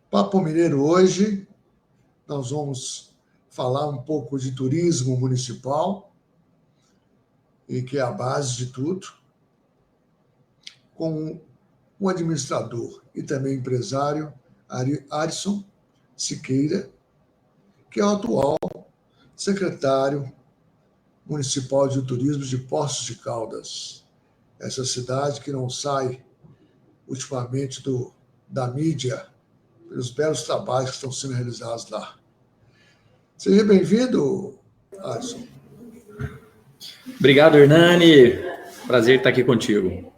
Papo Mineiro hoje, nós vamos falar um pouco de turismo municipal, e que é a base de tudo, com o administrador e também empresário Arison Siqueira, que é o atual secretário municipal de turismo de Poços de Caldas, essa cidade que não sai ultimamente da mídia pelos belos trabalhos que estão sendo realizados lá. Seja bem-vindo, Alisson. Obrigado, Hernani. Prazer estar aqui contigo.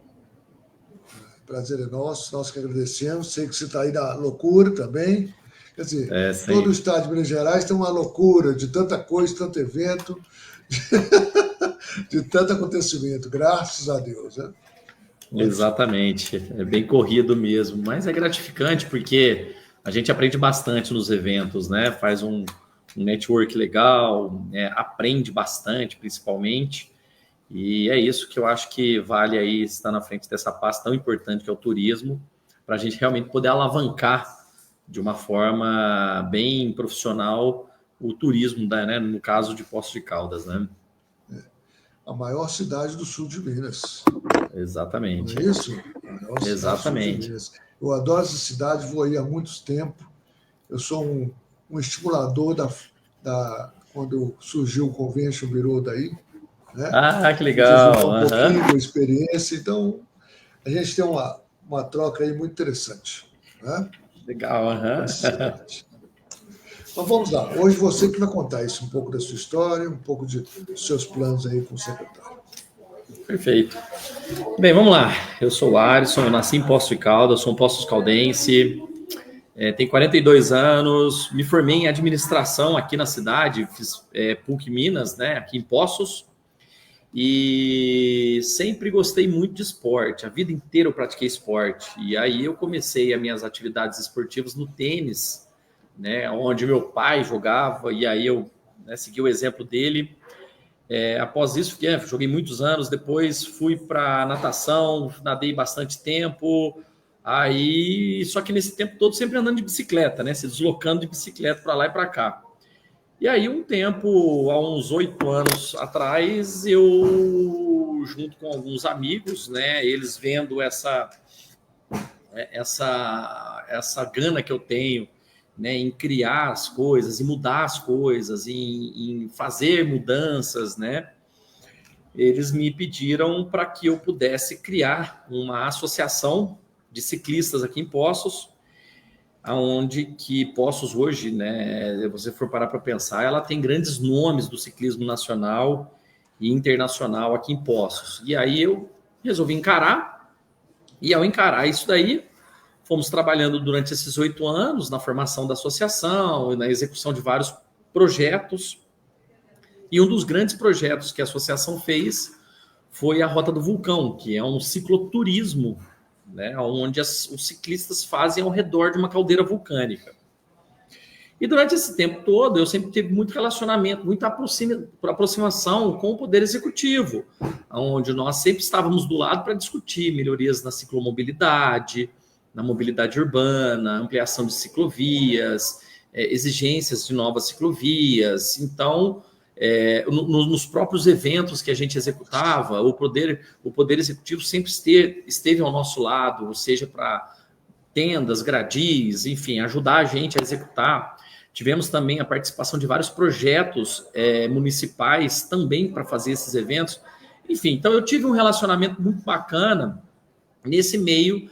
Prazer é nosso, nós que agradecemos. Sei que você está aí na loucura também. Quer dizer, todo o estado de Minas Gerais tem uma loucura de tanta coisa, tanto evento, de tanto acontecimento, graças a Deus. Né? Exatamente, é bem corrido mesmo, mas é gratificante porque a gente aprende bastante nos eventos, né? Faz um network legal, aprende bastante, principalmente, e é isso que eu acho que vale aí estar na frente dessa pasta tão importante que é o turismo, para a gente realmente poder alavancar de uma forma bem profissional o turismo, né? No caso de Poços de Caldas, né? A maior cidade do sul de Minas. Exatamente. Não é isso? Exatamente. Eu adoro essa cidade, vou aí há muito tempo. Eu sou um estimulador quando surgiu o Convention Bureau daí. Né? Ah, que legal. Um pouquinho da experiência. Então, a gente tem uma troca aí muito interessante. Né? Legal. Mas vamos lá. Hoje você que vai contar isso, um pouco da sua história, um pouco dos seus planos aí com o secretário. Perfeito. Bem, vamos lá. Eu sou o Arison, eu nasci em Poços de Caldas, sou um Poços Caldense, tenho 42 anos, me formei em administração aqui na cidade, fiz PUC Minas, né, aqui em Poços, e sempre gostei muito de esporte, a vida inteira eu pratiquei esporte, e aí eu comecei as minhas atividades esportivas no tênis, né, onde meu pai jogava, e aí eu segui o exemplo dele. Após isso, joguei muitos anos, depois fui para natação, nadei bastante tempo, aí só que nesse tempo todo sempre andando de bicicleta, né? Se deslocando de bicicleta para lá e para cá. E aí um tempo, há uns 8 anos atrás, eu junto com alguns amigos, né? Eles vendo essa gana que eu tenho, né, em criar as coisas, em mudar as coisas, em fazer mudanças, né? Eles me pediram para que eu pudesse criar uma associação de ciclistas aqui em Poços, aonde que Poços hoje, né, se você for parar para pensar, ela tem grandes nomes do ciclismo nacional e internacional aqui em Poços. E aí eu resolvi encarar, e ao encarar isso daí, fomos trabalhando durante esses 8 anos na formação da associação e na execução de vários projetos. E um dos grandes projetos que a associação fez foi a Rota do Vulcão, que é um cicloturismo, né, onde os ciclistas fazem ao redor de uma caldeira vulcânica. E durante esse tempo todo, eu sempre tive muito relacionamento, muita aproximação com o Poder Executivo, onde nós sempre estávamos do lado para discutir melhorias na ciclomobilidade, na mobilidade urbana, ampliação de ciclovias, exigências de novas ciclovias. Então, nos próprios eventos que a gente executava, o Poder Executivo sempre esteve ao nosso lado, seja para tendas, gradis, enfim, ajudar a gente a executar. Tivemos também a participação de vários projetos municipais também para fazer esses eventos. Enfim, então eu tive um relacionamento muito bacana nesse meio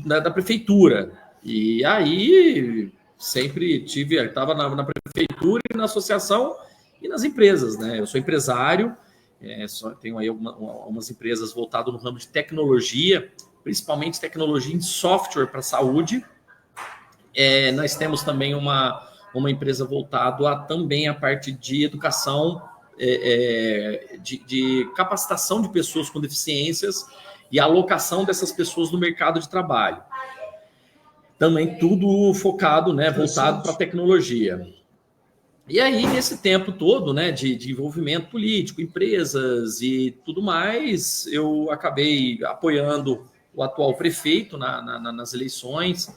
da prefeitura. E aí sempre estava na prefeitura e na associação e nas empresas, né? Eu sou empresário, tenho aí algumas empresas voltadas no ramo de tecnologia, principalmente tecnologia em software para a saúde. Nós temos também uma empresa voltada também à parte de educação, de capacitação de pessoas com deficiências e alocação dessas pessoas no mercado de trabalho. Também tudo focado, né, voltado para a tecnologia. E aí, nesse tempo todo, né, de envolvimento político, empresas e tudo mais, eu acabei apoiando o atual prefeito nas eleições,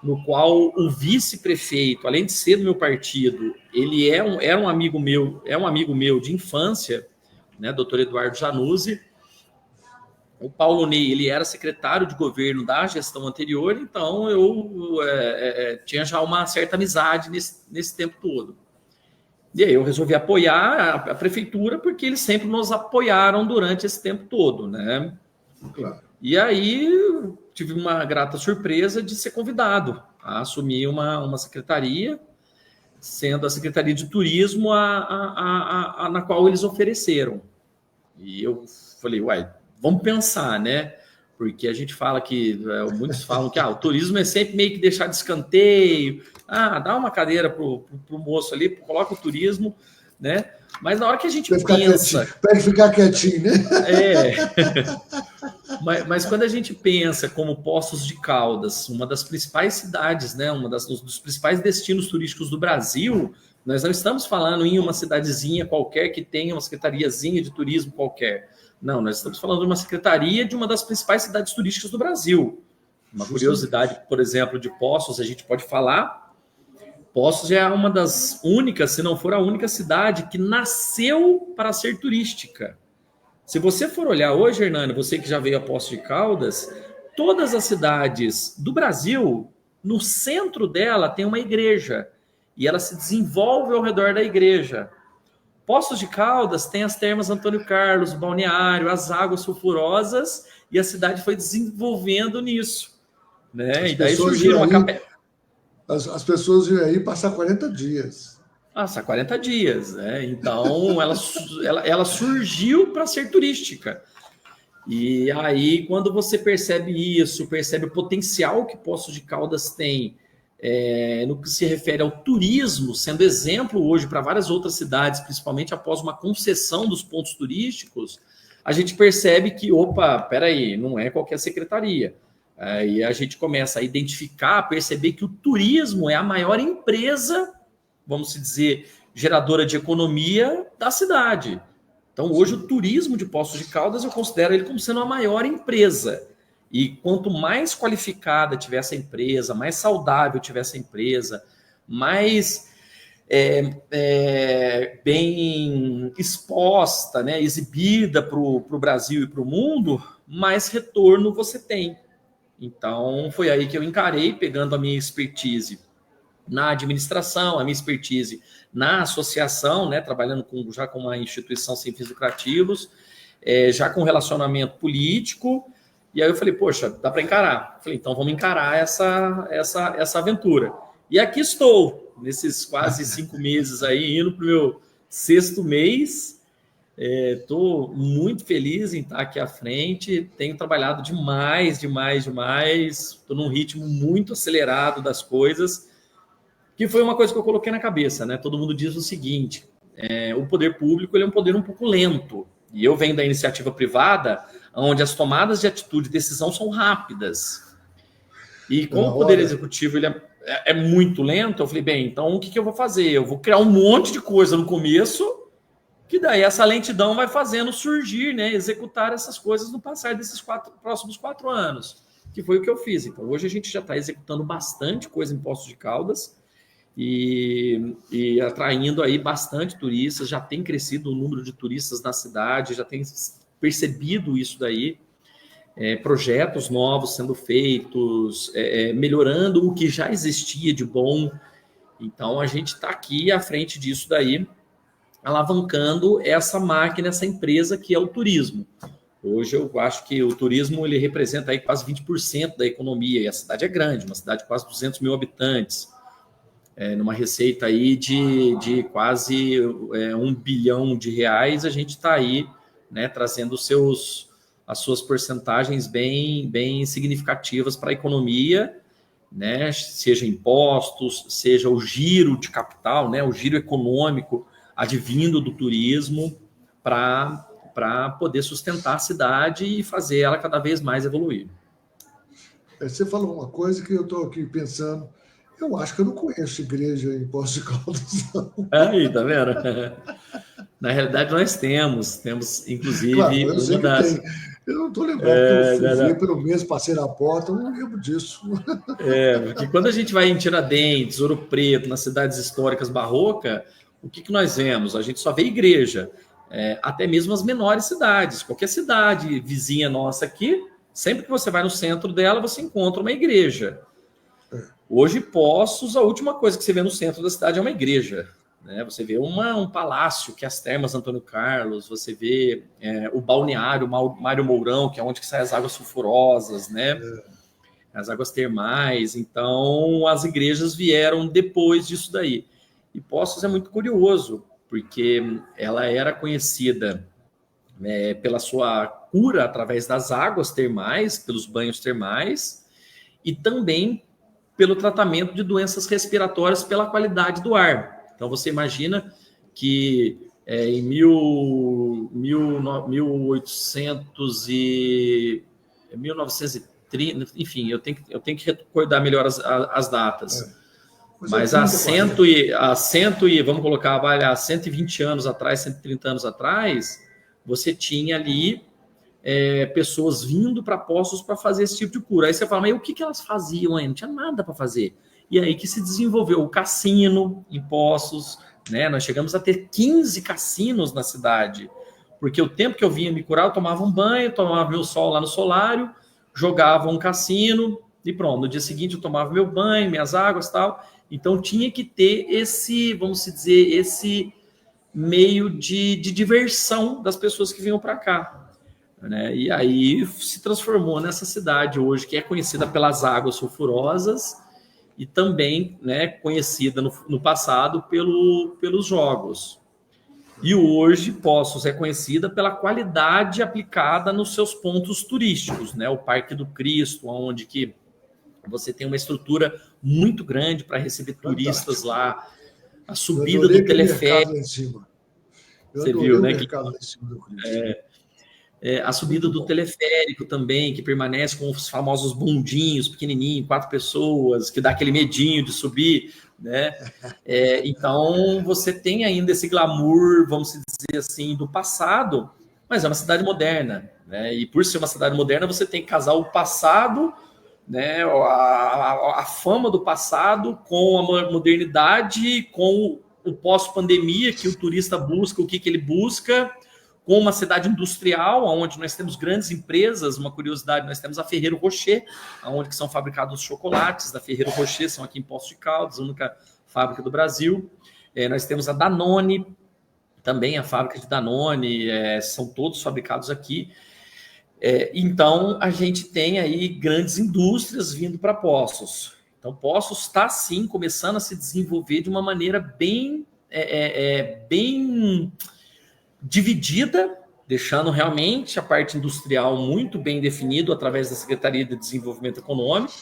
no qual o vice-prefeito, além de ser do meu partido, ele era um amigo meu de infância, né, doutor Eduardo Januzzi. O Paulo Ney, ele era secretário de governo da gestão anterior, então eu tinha já uma certa amizade nesse tempo todo. E aí eu resolvi apoiar a prefeitura, porque eles sempre nos apoiaram durante esse tempo todo, né? Claro. E aí tive uma grata surpresa de ser convidado a assumir uma secretaria, sendo a Secretaria de Turismo na qual eles ofereceram. E eu falei, uai, vamos pensar, né? Porque a gente fala que, muitos falam que o turismo é sempre meio que deixar de escanteio, dá uma cadeira pro moço ali, coloca o turismo, né? Mas na hora que a gente pensa... Para ficar quietinho, né? Mas quando a gente pensa como Poços de Caldas, uma das principais cidades, né, dos principais destinos turísticos do Brasil, nós não estamos falando em uma cidadezinha qualquer que tenha uma secretariazinha de turismo qualquer. Não, nós estamos falando de uma secretaria de uma das principais cidades turísticas do Brasil. Uma curiosidade, por exemplo, de Poços, a gente pode falar. Poços é uma das únicas, se não for a única cidade que nasceu para ser turística. Se você for olhar hoje, Hernani, você que já veio a Poços de Caldas, todas as cidades do Brasil, no centro dela tem uma igreja. E ela se desenvolve ao redor da igreja. Poços de Caldas tem as termas Antônio Carlos, o balneário, as águas sulfurosas, e a cidade foi desenvolvendo nisso. Né? E daí surgiram uma capela. As pessoas iam aí passar 40 dias. Passar 40 dias, né? Então ela surgiu para ser turística. E aí, quando você percebe isso, percebe o potencial que Poços de Caldas tem, no que se refere ao turismo, sendo exemplo hoje para várias outras cidades, principalmente após uma concessão dos pontos turísticos, a gente percebe que, peraí, não é qualquer secretaria. E a gente começa a identificar, a perceber que o turismo é a maior empresa, vamos dizer, geradora de economia da cidade. Então, hoje, o turismo de Poços de Caldas, eu considero ele como sendo a maior empresa. E quanto mais qualificada tiver essa empresa, mais saudável tiver essa empresa, mais bem exposta, né, exibida para o Brasil e para o mundo, mais retorno você tem. Então, foi aí que eu encarei, pegando a minha expertise na administração, a minha expertise na associação, né, trabalhando já com uma instituição sem fins lucrativos, já com relacionamento político. E aí eu falei, poxa, dá para encarar. Falei, então vamos encarar essa aventura. E aqui estou, nesses quase 5 meses aí, indo para o meu 6º mês. Estou muito feliz em estar aqui à frente. Tenho trabalhado demais. Estou num ritmo muito acelerado das coisas, que foi uma coisa que eu coloquei na cabeça, né? Todo mundo diz o seguinte, o poder público ele é um poder um pouco lento. E eu venho da iniciativa privada, onde as tomadas de atitude e decisão são rápidas. E como o poder executivo ele é muito lento, eu falei, bem, então o que eu vou fazer? Eu vou criar um monte de coisa no começo, que daí essa lentidão vai fazendo surgir, né, executar essas coisas no passar desses próximos 4 anos, que foi o que eu fiz. Então, hoje a gente já está executando bastante coisa em Poços de Caldas, e atraindo aí bastante turistas, já tem crescido o número de turistas na cidade, já tem percebido isso daí, projetos novos sendo feitos, melhorando o que já existia de bom. Então, a gente está aqui à frente disso daí, alavancando essa máquina, essa empresa que é o turismo. Hoje eu acho que o turismo ele representa aí quase 20% da economia, e a cidade é grande, uma cidade de quase 200 mil habitantes, numa receita aí de quase 1 bilhão de reais, a gente está aí, né, trazendo as suas porcentagens bem significativas para a economia, né, seja impostos, seja o giro de capital, né, o giro econômico advindo do turismo para poder sustentar a cidade e fazer ela cada vez mais evoluir. Você falou uma coisa que eu estou aqui pensando. Eu acho que eu não conheço igreja em Poços de Caldas, não. Aí, tá vendo? Na realidade, nós temos inclusive, claro, Eu não estou lembrado que eu fui Não, ver não. pelo menos, passei na porta, eu não lembro disso. Porque quando a gente vai em Tiradentes, Ouro Preto, nas cidades históricas barrocas, o que, que nós vemos? A gente só vê igreja. Até mesmo as menores cidades. Qualquer cidade vizinha nossa aqui, sempre que você vai no centro dela, você encontra uma igreja. Hoje, Poços, a última coisa que você vê no centro da cidade é uma igreja. Né? Você vê um palácio, que é as Termas Antônio Carlos, você vê o balneário Mário Mourão, que é onde que saem as águas sulfurosas, né? As águas termais. Então, as igrejas vieram depois disso daí. E Poços é muito curioso, porque ela era conhecida pela sua cura através das águas termais, pelos banhos termais, e também pelo tratamento de doenças respiratórias pela qualidade do ar. Então, você imagina que em 1930, enfim, eu tenho que recordar melhor as datas. Mas há 100 vamos colocar, há 120 anos atrás, 130 anos atrás, você tinha ali pessoas vindo para Poços para fazer esse tipo de cura. Aí você fala, mas o que elas faziam aí? Não tinha nada para fazer. E aí que se desenvolveu o cassino em Poços, né? Nós chegamos a ter 15 cassinos na cidade, porque o tempo que eu vinha me curar, eu tomava um banho, tomava meu sol lá no solário, jogava um cassino e pronto. No dia seguinte eu tomava meu banho, minhas águas e tal. Então tinha que ter esse, vamos dizer, esse meio de diversão das pessoas que vinham para cá. Né? E aí se transformou nessa cidade hoje, que é conhecida pelas águas sulfurosas e também, né, conhecida no passado pelos jogos. E hoje Poços é conhecida pela qualidade aplicada nos seus pontos turísticos, né? O Parque do Cristo, onde que você tem uma estrutura muito grande para receber turistas lá, a subida do teleférico. Lá em cima. Você viu, né? Mercado lá em cima do Cristo. A subida do teleférico também, que permanece com os famosos bondinhos pequenininhos, 4 pessoas, que dá aquele medinho de subir, né? Então, você tem ainda esse glamour, vamos dizer assim, do passado, mas é uma cidade moderna, né? E por ser uma cidade moderna, você tem que casar o passado, né? A fama do passado com a modernidade, com o pós-pandemia, que o turista busca, o que ele busca, com uma cidade industrial, onde nós temos grandes empresas. Uma curiosidade, nós temos a Ferrero Rocher, onde são fabricados os chocolates da Ferrero Rocher, são aqui em Poços de Caldas, a única fábrica do Brasil. Nós temos a Danone, também a fábrica de Danone, são todos fabricados aqui. Então, a gente tem aí grandes indústrias vindo para Poços. Então, Poços está, sim, começando a se desenvolver de uma maneira bem dividida, deixando realmente a parte industrial muito bem definida através da Secretaria de Desenvolvimento Econômico,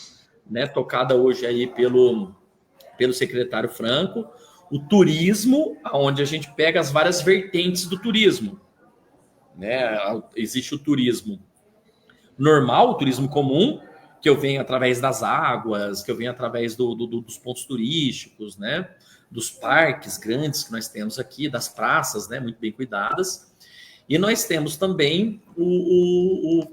né, tocada hoje aí pelo secretário Franco. O turismo, onde a gente pega as várias vertentes do turismo. Né? Existe o turismo normal, o turismo comum, que eu venho através das águas, que eu venho através dos pontos turísticos, né? Dos parques grandes que nós temos aqui, das praças, né? Muito bem cuidadas. E nós temos também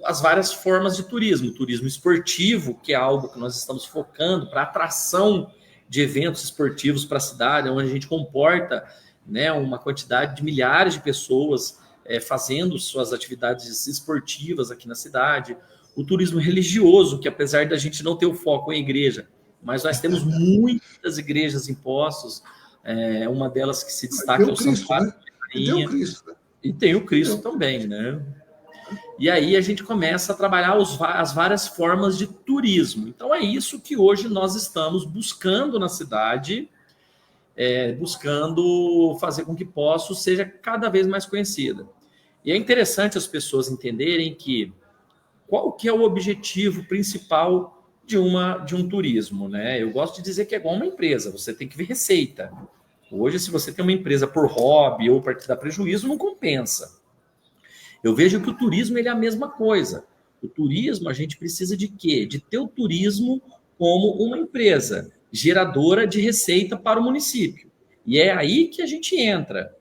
as várias formas de turismo. O turismo esportivo, que é algo que nós estamos focando para atração de eventos esportivos para a cidade, onde a gente comporta, né, uma quantidade de milhares de pessoas fazendo suas atividades esportivas aqui na cidade. O turismo religioso, que apesar da gente não ter o foco em igreja, mas nós temos muitas igrejas em Poços, uma delas que se destaca é o Santuário da Rainha. E tem o Cristo também, né? E aí a gente começa a trabalhar as várias formas de turismo. Então é isso que hoje nós estamos buscando na cidade, buscando fazer com que Poços seja cada vez mais conhecida. E é interessante as pessoas entenderem que qual que é o objetivo principal de um turismo, né? Eu gosto de dizer que é igual uma empresa, você tem que ver receita. Hoje, se você tem uma empresa por hobby ou para te dar prejuízo, não compensa. Eu vejo que o turismo ele é a mesma coisa. O turismo, a gente precisa de quê? De ter o turismo como uma empresa geradora de receita para o município. E é aí que a gente entra.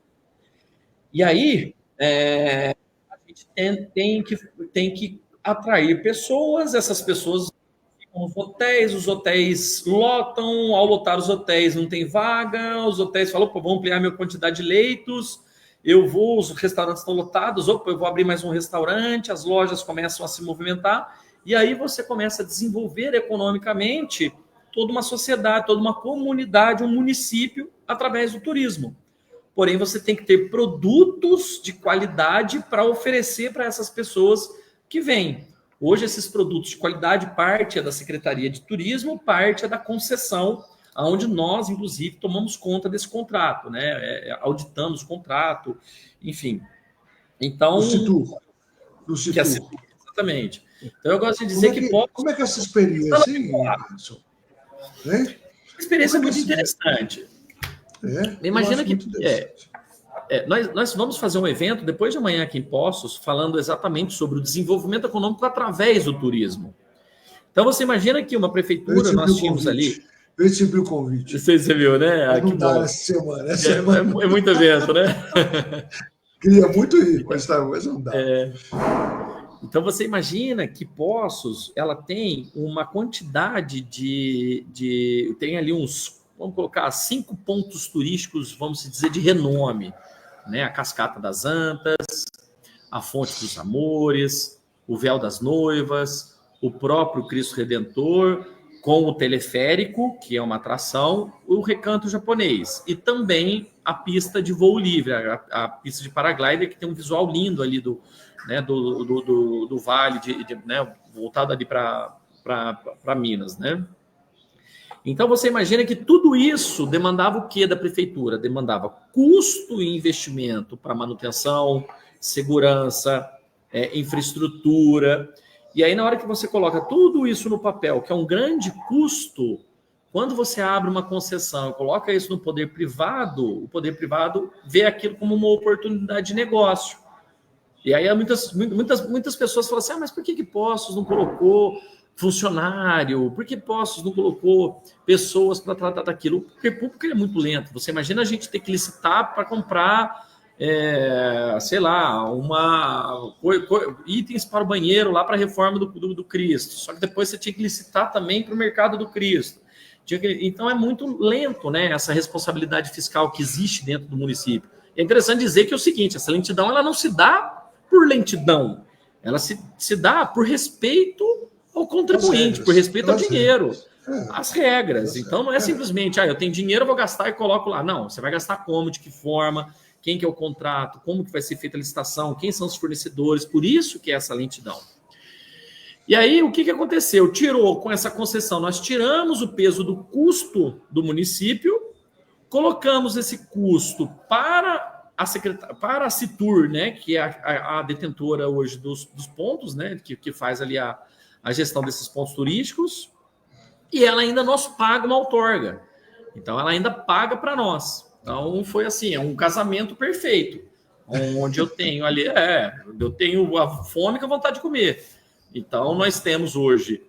E aí, a tem que atrair pessoas, essas pessoas ficam nos hotéis, os hotéis lotam, ao lotar os hotéis não tem vaga, os hotéis falam, opa, vamos ampliar a minha quantidade de leitos, os restaurantes estão lotados, opa, eu vou abrir mais um restaurante, as lojas começam a se movimentar, e aí você começa a desenvolver economicamente toda uma sociedade, toda uma comunidade, um município, através do turismo. Porém, você tem que ter produtos de qualidade para oferecer para essas pessoas que vêm. Hoje, esses produtos de qualidade, parte é da Secretaria de Turismo, parte é da concessão, onde nós, inclusive, tomamos conta desse contrato, né? Auditamos o contrato, enfim. Então, do Citur. Exatamente. Então, eu gosto de dizer como é que essa experiência, hein, Anderson? A experiência é muito interessante. Imagina que nós vamos fazer um evento depois de amanhã aqui em Poços, falando exatamente sobre o desenvolvimento econômico através do turismo. Então, você imagina que uma prefeitura, nós tínhamos ali... Eu recebi o convite. Você viu, né? Não dá essa semana. É muito evento, né? Queria muito ir, mas não dá. Então, você imagina que Poços, ela tem uma quantidade tem ali uns, vamos colocar, 5 pontos turísticos, vamos dizer, de renome, né? A Cascata das Antas, a Fonte dos Amores, o Véu das Noivas, o próprio Cristo Redentor, com o teleférico, que é uma atração, o Recanto Japonês, e também a pista de voo livre, a pista de paraglider, que tem um visual lindo ali do vale, né, voltado ali para Minas, né? Então, você imagina que tudo isso demandava o quê da prefeitura? Demandava custo e investimento para manutenção, segurança, infraestrutura. E aí, na hora que você coloca tudo isso no papel, que é um grande custo, quando você abre uma concessão e coloca isso no poder privado, o poder privado vê aquilo como uma oportunidade de negócio. E aí muitas pessoas falam assim, mas por que Poços não colocou funcionário? Por que Poços não colocou pessoas para tratar daquilo? Porque o público é muito lento. Você imagina a gente ter que licitar para comprar, sei lá, itens para o banheiro lá para a reforma do Cristo. Só que depois você tinha que licitar também para o mercado do Cristo. Então é muito lento, né, essa responsabilidade fiscal que existe dentro do município. É interessante dizer que é o seguinte, essa lentidão ela não se dá por lentidão, ela se dá por respeito ao contribuinte, por respeito ao dinheiro, às regras. Então não é simplesmente, eu tenho dinheiro, eu vou gastar e coloco lá. Não, você vai gastar como, de que forma, quem que é o contrato, como que vai ser feita a licitação, quem são os fornecedores, por isso que é essa lentidão. E aí, o que aconteceu? Com essa concessão, nós tiramos o peso do custo do município, colocamos esse custo para a Citur, né, que é a detentora hoje dos pontos, né, que faz ali a gestão desses pontos turísticos, e ela ainda nos paga uma outorga. Então, ela ainda paga para nós. Então, foi assim, é um casamento perfeito, onde eu tenho ali, eu tenho a fome com a vontade de comer. Então, nós temos hoje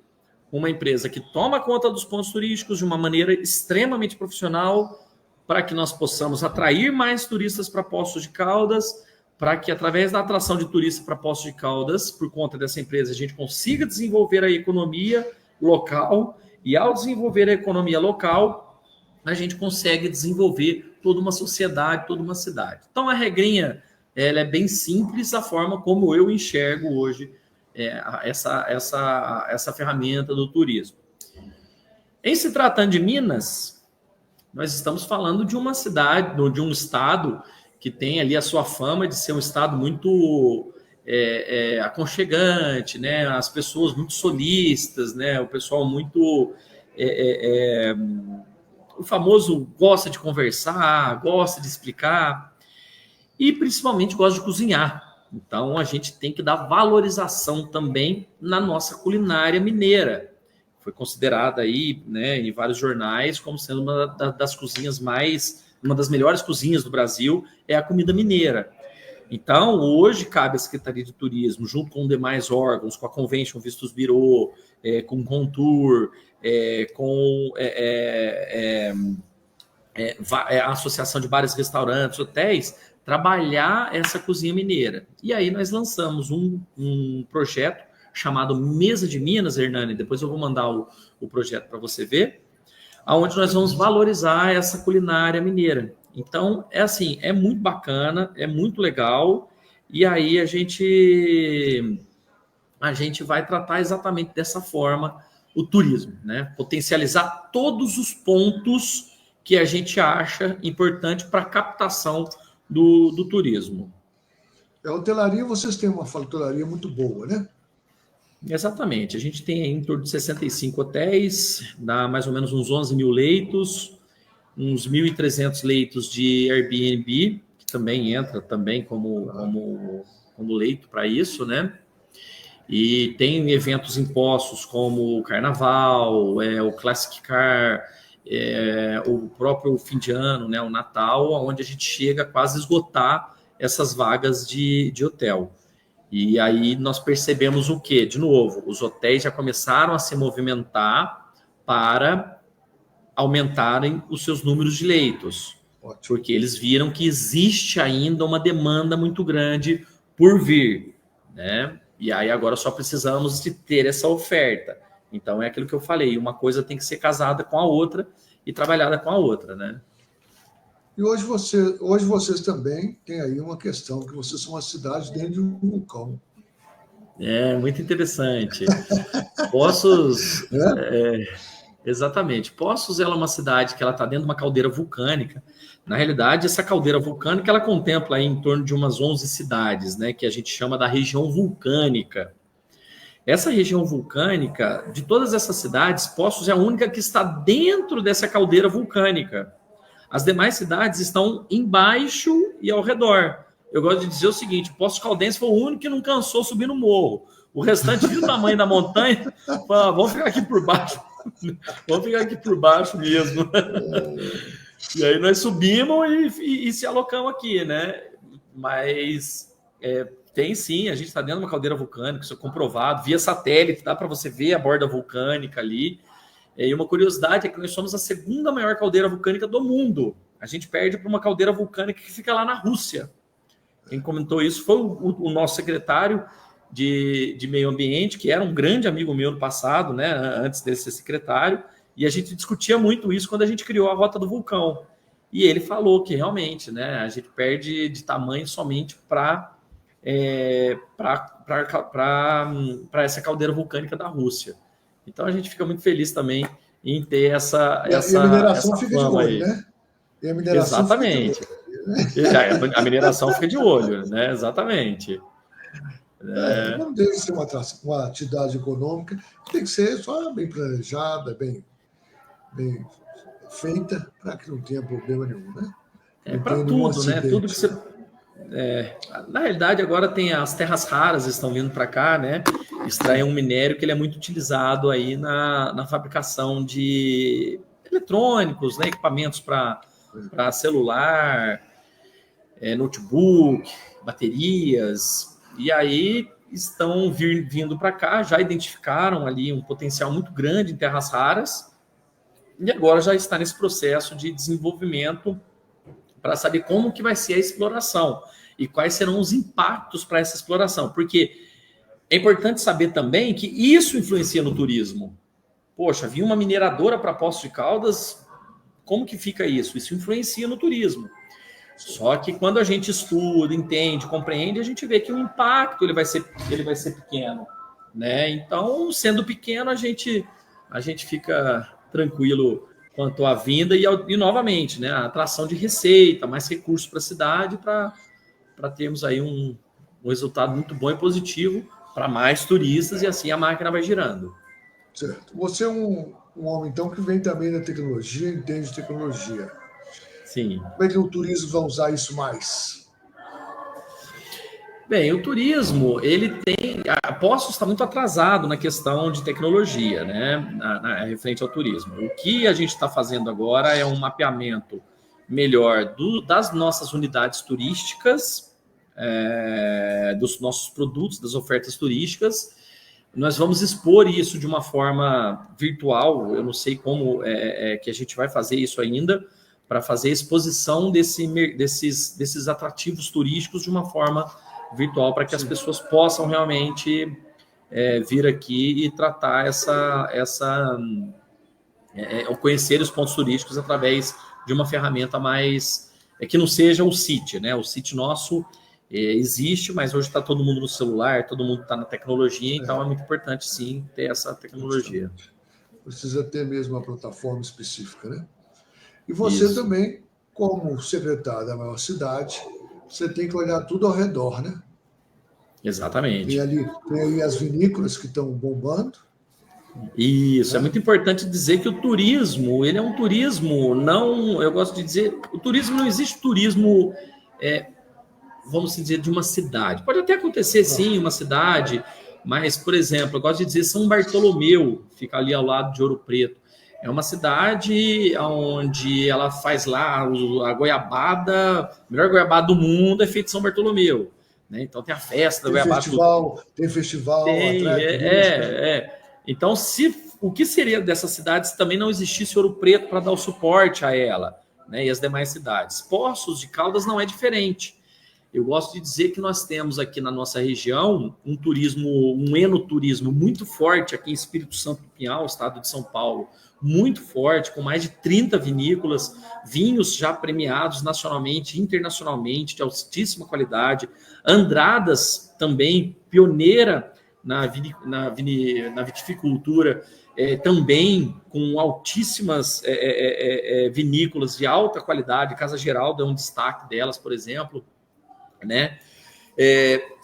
uma empresa que toma conta dos pontos turísticos de uma maneira extremamente profissional, para que nós possamos atrair mais turistas para Poços de Caldas, para que, através da atração de turistas para Poços de Caldas, por conta dessa empresa, a gente consiga desenvolver a economia local, e ao desenvolver a economia local, a gente consegue desenvolver toda uma sociedade, toda uma cidade. Então, a regrinha ela é bem simples, a forma como eu enxergo hoje essa ferramenta do turismo. Em se tratando de Minas, nós estamos falando de uma cidade, de um estado que tem ali a sua fama de ser um estado muito aconchegante, né? As pessoas muito solistas, né? O pessoal muito... o famoso gosta de conversar, gosta de explicar e principalmente gosta de cozinhar. Então, a gente tem que dar valorização também na nossa culinária mineira. Foi considerada aí, né, em vários jornais como sendo uma das melhores cozinhas do Brasil, é a comida mineira. Então, hoje cabe à Secretaria de Turismo, junto com demais órgãos, com a Convention Vistos Bureau, com o Contour, com a Associação de Bares, Restaurantes, Hotéis, trabalhar essa cozinha mineira. E aí nós lançamos um projeto chamado Mesa de Minas, Hernani, depois eu vou mandar o projeto para você ver, onde nós vamos valorizar essa culinária mineira. Então, é assim, é muito bacana, é muito legal, e aí a gente vai tratar exatamente dessa forma o turismo, né? Potencializar todos os pontos que a gente acha importante para a captação do turismo. A hotelaria, vocês têm uma hotelaria muito boa, né? Exatamente. A gente tem em torno de 65 hotéis, dá mais ou menos uns 11 mil leitos, uns 1.300 leitos de Airbnb, que também entra também como leito para isso, né? E tem eventos impostos como o Carnaval, o Classic Car, o próprio fim de ano, né, o Natal, onde a gente chega a quase esgotar essas vagas de hotel. E aí nós percebemos o quê? De novo, os hotéis já começaram a se movimentar para aumentarem os seus números de leitos. Ótimo. Porque eles viram que existe ainda uma demanda muito grande por vir, né? E aí agora só precisamos de ter essa oferta. Então é aquilo que eu falei, uma coisa tem que ser casada com a outra e trabalhada com a outra, né? E hoje vocês também têm aí uma questão, que vocês são uma cidade dentro de um vulcão. É, muito interessante. Poços... exatamente. Poços ela é uma cidade que ela está dentro de uma caldeira vulcânica. Na realidade, essa caldeira vulcânica ela contempla aí em torno de umas 11 cidades, né, que a gente chama da região vulcânica. Essa região vulcânica, de todas essas cidades, Poços é a única que está dentro dessa caldeira vulcânica. As demais cidades estão embaixo e ao redor. Eu gosto de dizer o seguinte, Poços Caldense foi o único que não cansou subir no morro. O restante viu o tamanho da montanha, falou, vamos ficar aqui por baixo. Vamos ficar aqui por baixo mesmo. E aí nós subimos e se alocamos aqui, né? Mas tem sim, a gente está dentro de uma caldeira vulcânica, isso é comprovado, via satélite, dá para você ver a borda vulcânica ali. E uma curiosidade é que nós somos a segunda maior caldeira vulcânica do mundo. A gente perde para uma caldeira vulcânica que fica lá na Rússia. Quem comentou isso foi o nosso secretário de meio ambiente, que era um grande amigo meu no passado, né, antes de ser secretário, e a gente discutia muito isso quando a gente criou a Rota do Vulcão. E ele falou que realmente, né, a gente perde de tamanho somente para essa caldeira vulcânica da Rússia. Então a gente fica muito feliz também em ter essa e a mineração fica de olho, aí, né? E a mineração exatamente. A mineração fica de olho, né? Exatamente. Não deve ser uma atividade econômica, tem que ser só bem planejada, bem feita, para que não tenha problema nenhum, né? Para tudo, né? Tudo que você... na realidade, agora tem as terras raras estão vindo para cá, né? Extraem um minério que ele é muito utilizado aí na fabricação de eletrônicos, né? Equipamentos para celular, notebook, baterias, e aí estão vindo para cá, já identificaram ali um potencial muito grande em terras raras, e agora já está nesse processo de desenvolvimento para saber como que vai ser a exploração e quais serão os impactos para essa exploração, porque é importante saber também que isso influencia no turismo. Poxa, vinha uma mineradora para Poços de Caldas, como que fica isso? Isso influencia no turismo. Só que quando a gente estuda, entende, compreende, a gente vê que o impacto ele vai ser pequeno, né? Então, sendo pequeno, a gente fica tranquilo quanto à vinda e novamente, né? A atração de receita, mais recursos para a cidade, para termos aí um resultado muito bom e positivo para mais turistas e assim a máquina vai girando. Certo. Você é um homem, então, que vem também da tecnologia, entende de tecnologia. Sim. Como é que o turismo vai usar isso mais? Bem, o turismo, ele tem... Poços está muito atrasado na questão de tecnologia, né? Referente ao turismo. O que a gente está fazendo agora é um mapeamento melhor das nossas unidades turísticas, dos nossos produtos, das ofertas turísticas. Nós vamos expor isso de uma forma virtual, eu não sei como que a gente vai fazer isso ainda, para fazer a exposição desses atrativos turísticos de uma forma virtual, para que as pessoas possam realmente vir aqui e tratar conhecer os pontos turísticos através de uma ferramenta mais... que não seja o City, né? O City nosso existe, mas hoje está todo mundo no celular, todo mundo está na tecnologia, então é muito importante, sim, ter essa tecnologia. Precisa ter mesmo uma plataforma específica, né? E você também, como secretário da maior cidade, você tem que olhar tudo ao redor, né? Exatamente. Tem aí as vinícolas que estão bombando. Isso, é muito importante dizer que o turismo, ele é um turismo, não, eu gosto de dizer, o turismo não existe turismo, vamos dizer, de uma cidade. Pode até acontecer, sim, uma cidade, mas, por exemplo, eu gosto de dizer São Bartolomeu, fica ali ao lado de Ouro Preto. É uma cidade onde ela faz lá a goiabada, a melhor goiabada do mundo é feita em São Bartolomeu. Né? Então tem a festa da goiabada. Tem festival, atrai Então, o que seria dessas cidades se também não existisse Ouro Preto para dar o suporte a ela, né? E as demais cidades? Poços de Caldas não é diferente. Eu gosto de dizer que nós temos aqui na nossa região um turismo, um enoturismo muito forte aqui em Espírito Santo do Pinhal, estado de São Paulo, muito forte, com mais de 30 vinícolas, vinhos já premiados nacionalmente e internacionalmente, de altíssima qualidade. Andradas também, pioneira na viticultura, também com altíssimas vinícolas de alta qualidade. Casa Geraldo é um destaque delas, por exemplo. Né?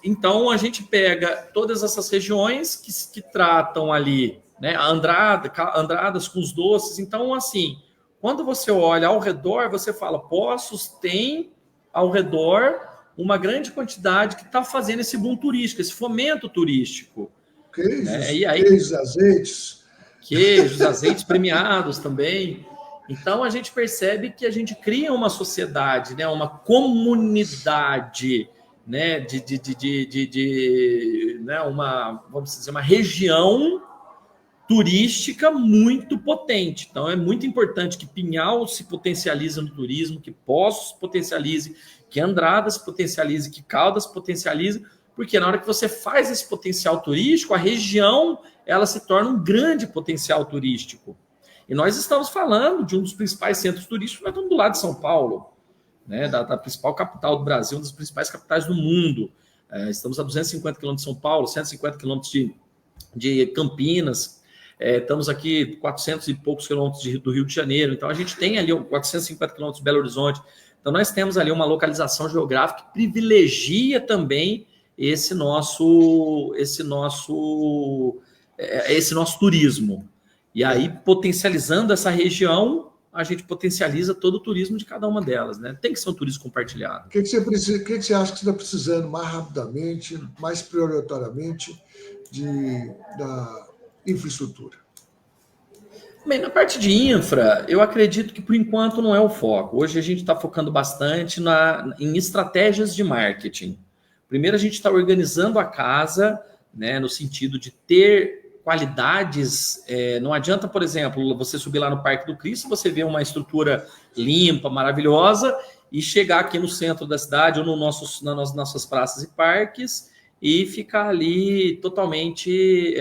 Então a gente pega todas essas regiões que tratam ali, né? Andradas com os doces. Então, assim, quando você olha ao redor, você fala, Poços tem ao redor uma grande quantidade que está fazendo esse boom turístico, esse fomento turístico. Queijos, né? E aí, azeites. Queijos, azeites premiados também. Então, a gente percebe que a gente cria uma sociedade, né, uma comunidade, né, né, vamos dizer, uma região turística muito potente. Então, é muito importante que Pinhal se potencialize no turismo, que Poços se potencialize, que Andradas se potencialize, que Caldas se potencialize, porque na hora que você faz esse potencial turístico, a região ela se torna um grande potencial turístico. E nós estamos falando de um dos principais centros turísticos, nós estamos do lado de São Paulo, né, da principal capital do Brasil, uma das principais capitais do mundo. Estamos a 250 quilômetros de São Paulo, 150 quilômetros de Campinas, estamos aqui 400 e poucos quilômetros do Rio de Janeiro. Então, a gente tem ali 450 quilômetros de Belo Horizonte. Então, nós temos ali uma localização geográfica que privilegia também esse nosso turismo. E aí, potencializando essa região, a gente potencializa todo o turismo de cada uma delas, né? Tem que ser um turismo compartilhado. O que você acha que você está precisando mais rapidamente, mais prioritariamente da infraestrutura? Bem, na parte de infra, eu acredito que por enquanto não é o foco. Hoje a gente está focando bastante em estratégias de marketing. Primeiro, a gente está organizando a casa, né, no sentido de ter qualidades. Não adianta, por exemplo, você subir lá no Parque do Cristo, você vê uma estrutura limpa, maravilhosa, e chegar aqui no centro da cidade ou nas nossas praças e parques e ficar ali totalmente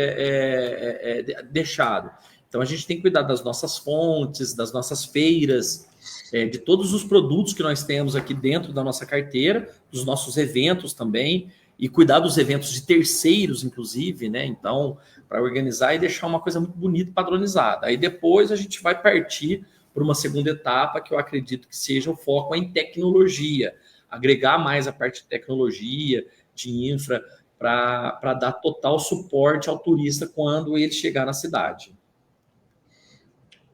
deixado. Então, a gente tem que cuidar das nossas fontes, das nossas feiras, de todos os produtos que nós temos aqui dentro da nossa carteira, dos nossos eventos também, e cuidar dos eventos de terceiros, inclusive, né? Então, para organizar e deixar uma coisa muito bonita e padronizada. Aí depois a gente vai partir para uma segunda etapa, que eu acredito que seja o foco em tecnologia, agregar mais a parte de tecnologia, de infra, para dar total suporte ao turista quando ele chegar na cidade.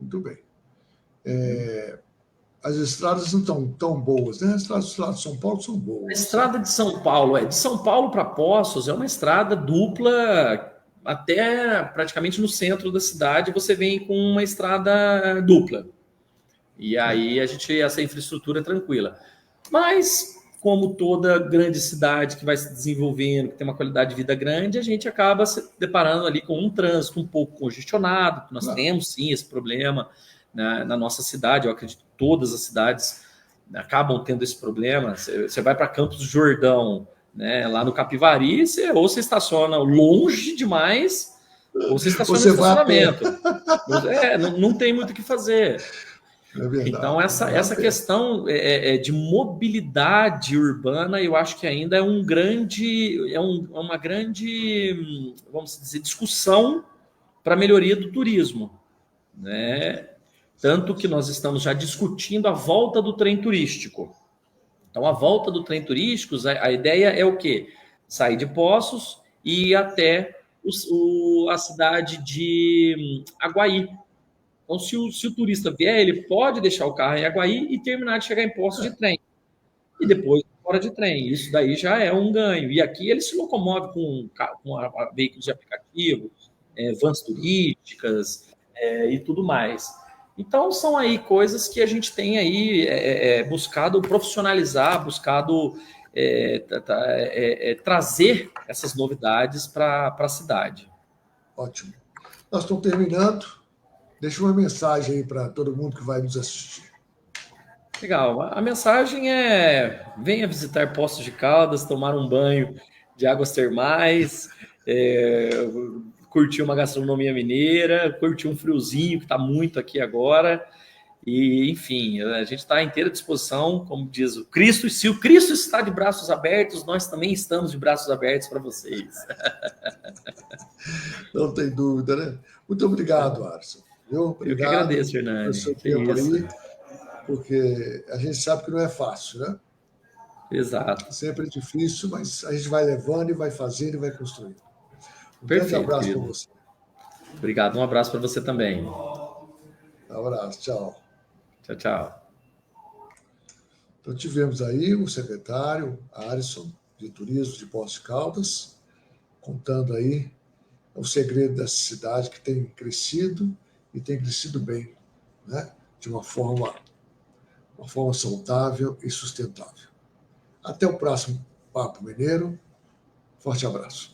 Muito bem. As estradas não estão tão boas, né? As estradas de São Paulo são boas. A estrada de São Paulo, de São Paulo para Poços, é uma estrada dupla, até praticamente no centro da cidade você vem com uma estrada dupla. E aí essa infraestrutura é tranquila. Mas, como toda grande cidade que vai se desenvolvendo, que tem uma qualidade de vida grande, a gente acaba se deparando ali com um trânsito um pouco congestionado, nós temos sim esse problema, na nossa cidade. Eu acredito que todas as cidades acabam tendo esse problema. Você vai para Campos do Jordão, né, lá no Capivari, ou você estaciona longe demais, ou você estaciona no estacionamento. Não tem muito o que fazer. É verdade. Então, essa questão de mobilidade urbana, eu acho que ainda é uma grande, vamos dizer, discussão para a melhoria do turismo, né? Tanto que nós estamos já discutindo a volta do trem turístico. Então, a volta do trem turístico, a ideia é o quê? Sair de Poços e ir até a cidade de Aguaí. Então, se o turista vier, ele pode deixar o carro em Aguaí e terminar de chegar em Poços de trem. E depois fora de trem. Isso daí já é um ganho. E aqui ele se locomove com veículos de aplicativo, vans turísticas e tudo mais. Então, são aí coisas que a gente tem aí buscado profissionalizar, buscado trazer essas novidades para a cidade. Ótimo. Nós estamos terminando. Deixa uma mensagem aí para todo mundo que vai nos assistir. Legal. A mensagem é: venha visitar Poços de Caldas, tomar um banho de águas termais, curtir uma gastronomia mineira, curtir um friozinho que está muito aqui agora. E, enfim, a gente está à inteira disposição, como diz o Cristo, e se o Cristo está de braços abertos, nós também estamos de braços abertos para vocês. Não tem dúvida, né? Muito obrigado, Alisson. Obrigado, eu que agradeço, Hernani. Pelo seu tempo aí, porque a gente sabe que não é fácil, né? Exato. Sempre é difícil, mas a gente vai levando e vai fazendo e vai construindo. Perfeito, grande abraço para você. Obrigado, um abraço para você também. Um abraço, tchau. Tchau, tchau. Então, tivemos aí o secretário Alisson, de Turismo de Poços de Caldas, contando aí o segredo dessa cidade que tem crescido e tem crescido bem, né? De uma forma saudável e sustentável. Até o próximo Papo Mineiro. Forte abraço.